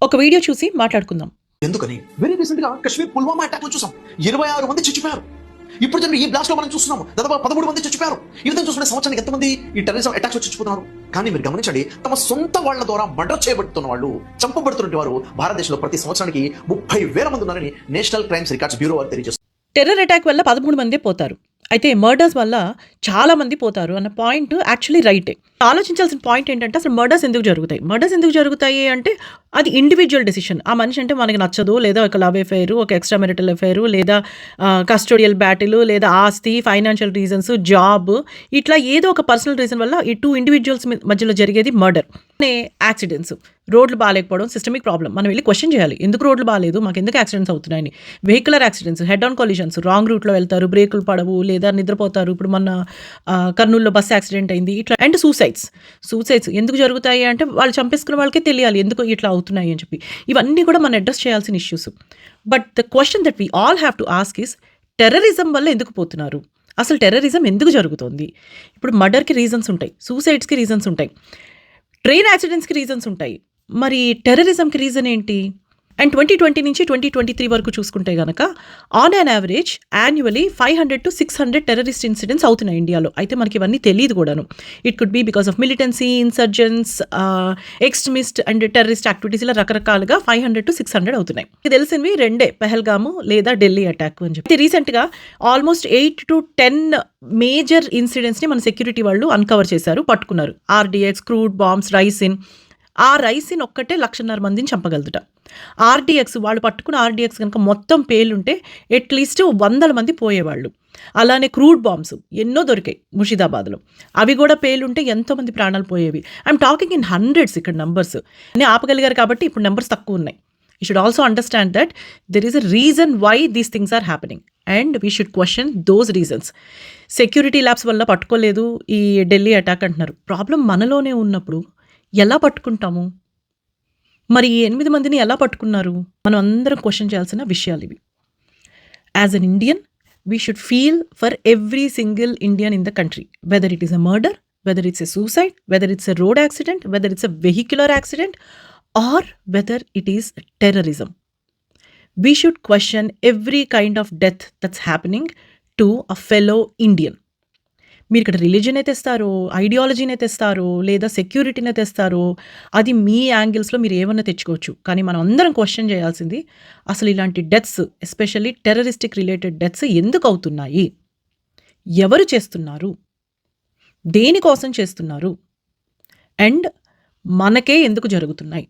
ఒక వీడియో చూసి మాట్లాడుకుందాం. ఎందుకని వెరీ రీసెంట్ గా కశ్మీర్ పుల్వామా అటాక్ లో చూసాం 26 మంది చచ్చిపోయారు. ఇప్పుడు జరిగిన ఈ బ్లాస్ట్ లో మనం చూస్తున్నాము దాదాపు 13 మంది చచ్చిపోయారు. ఈ విధంగా చూసుకునే సంవత్సరానికి ఎంతమంది ఈ టెర్రరిజం అటాక్స్ చచ్చిపోతున్నారు. కానీ మీరు గమనించండి, తమ సొంత వాళ్ళ ద్వారా మర్డర్ చేయబడుతున్న వాళ్ళు, చంపబడుతున్న వారు భారతదేశంలో ప్రతి సంవత్సరానికి 30,000 మంది ఉన్నారని నేషనల్ క్రైమ్స్ రికార్డ్స్ బ్యూరో వారు తెలియజేస్తారు. టెర్రర్ అటాక్ వల్ల 13 మందే పోతారు, అయితే మర్డర్స్ వల్ల చాలా మంది పోతారు అన్న పాయింట్ యాక్చువల్లీ రైటే. ఆలోచించాల్సిన పాయింట్ ఏంటంటే అసలు మర్డర్స్ ఎందుకు జరుగుతాయి అంటే అది ఇండివిజువల్ డెసిషన్. ఆ మనిషి అంటే మనకి నచ్చదు, లేదా ఒక లవ్ అఫైర్, ఒక ఎక్స్ట్రా మెరిటల్ అఫైర్, లేదా కస్టోడియల్ బ్యాటిల్, లేదా ఆస్తి, ఫైనాన్షియల్ రీజన్స్, జాబ్, ఇట్లా ఏదో ఒక పర్సనల్ రీజన్ వల్ల ఈ 2 ఇండివిజువల్స్ మధ్యలో జరిగేది మర్డర్. యాక్సిడెంట్స్, రోడ్లు బాగాలేకపోవడం సిస్టమిక్ ప్రాబ్లం. మనం వెళ్ళి క్వశ్చన్ చేయాలి, ఎందుకు రోడ్లు బాగాలేదు, మాకు ఎందుకు యాక్సిడెంట్స్ అవుతున్నాయని. Vehicular accidents, head on collisions, wrong రూట్లో వెళ్తారు, బ్రేకులు పడవు, లేదా నిద్రపోతారు. ఇప్పుడు మన కర్నూలులో బస్ యాక్సిడెంట్ అయింది ఇట్లా. అండ్ సూసైడ్స్ ఎందుకు జరుగుతాయి అంటే వాళ్ళు చంపేసుకున్న వాళ్ళకే తెలియాలి ఎందుకు ఇట్లా అవుతున్నాయి అని చెప్పి. ఇవన్నీ కూడా మనం అడ్రస్ చేయాల్సిన issues. But the question that we all have to ask is, terrorism వల్ల ఎందుకు పోతున్నారు, అసలు టెర్రరిజం ఎందుకు జరుగుతుంది? ఇప్పుడు మర్డర్కి రీజన్స్ ఉంటాయి, సూసైడ్స్కి రీజన్స్ ఉంటాయి, ట్రైన్ యాక్సిడెంట్స్కి రీజన్స్ ఉంటాయి, మరి టెర్రరిజంకి రీజన్ ఏంటి? అండ్ 2020 నుంచి 2023 వరకు చూసుకుంటే కనుక on an average annually 500 to 600 terrorist incidents అవుతున్నాయి ఇండియాలో. అయితే మనకి ఇవన్నీ తెలియదు కూడాను. It could be because of militancy, insurgency, extremist and terrorist activities, ఇలా రకరకాలుగా 500 to 600 అవుతున్నాయి. ఇది తెలిసినవి రెండే, పెహల్గాము లేదా ఢిల్లీ అటాక్ అని చెప్పి. రీసెంట్గా ఆల్మోస్ట్ 8 to 10 మేజర్ ఇన్సిడెంట్స్ని మన సెక్యూరిటీ వాళ్ళు అన్కవర్ చేశారు, పట్టుకున్నారు. RDX, crude bombs, ricin. ఆ రైసిన్ ఒక్కటే 1,50,000 మందిని చంపగలుగుతా. RDX వాళ్ళు పట్టుకున్న RDX కనుక మొత్తం పేలుంటే అట్లీస్ట్ 100 మంది పోయేవాళ్ళు. అలానే క్రూడ్ బాంబ్స్ ఎన్నో దొరికాయి ముషిదాబాద్లో, అవి కూడా పేలుంటే ఎంతోమంది ప్రాణాలు పోయేవి. ఐఎమ్ టాకింగ్ ఇన్ హండ్రెడ్స్ ఇక్కడ నంబర్స్. నేను ఆపగలిగారు కాబట్టి ఇప్పుడు నెంబర్స్ తక్కువ ఉన్నాయి. You should also understand that there is a reason why these things are happening and we should question those reasons. Security labs వల్ల పట్టుకోలేదు ఈ ఢిల్లీ అటాక్ అంటున్నారు. ప్రాబ్లం మనలోనే ఉన్నప్పుడు ఎలా పట్టుకుంటాము? మరి ఈ 8 మందిని ఎలా పట్టుకున్నారు? మనం అందరం క్వశ్చన్ చేయాల్సిన విషయాలు ఇవి. As an Indian we should feel for every single Indian in the country, whether it is a murder, whether it's a suicide, whether it's a road accident, whether it's a vehicular accident, or whether it is terrorism. We should question every kind of death that's happening to a fellow Indian. మీరు ఇక్కడ రిలీజనే తెస్తారో, ఐడియాలజీనే తెస్తారో, లేదా సెక్యూరిటీనే తెస్తారో, అది మీ యాంగిల్స్లో మీరు ఏమన్నా తెచ్చుకోవచ్చు. కానీ మనం అందరం క్వశ్చన్ చేయాల్సింది, అసలు ఇలాంటి డెత్స్, ఎస్పెషల్లీ టెర్రరిస్టిక్ రిలేటెడ్ డెత్స్ ఎందుకు అవుతున్నాయి, ఎవరు చేస్తున్నారు, దేనికోసం చేస్తున్నారు, అండ్ మనకే ఎందుకు జరుగుతున్నాయి.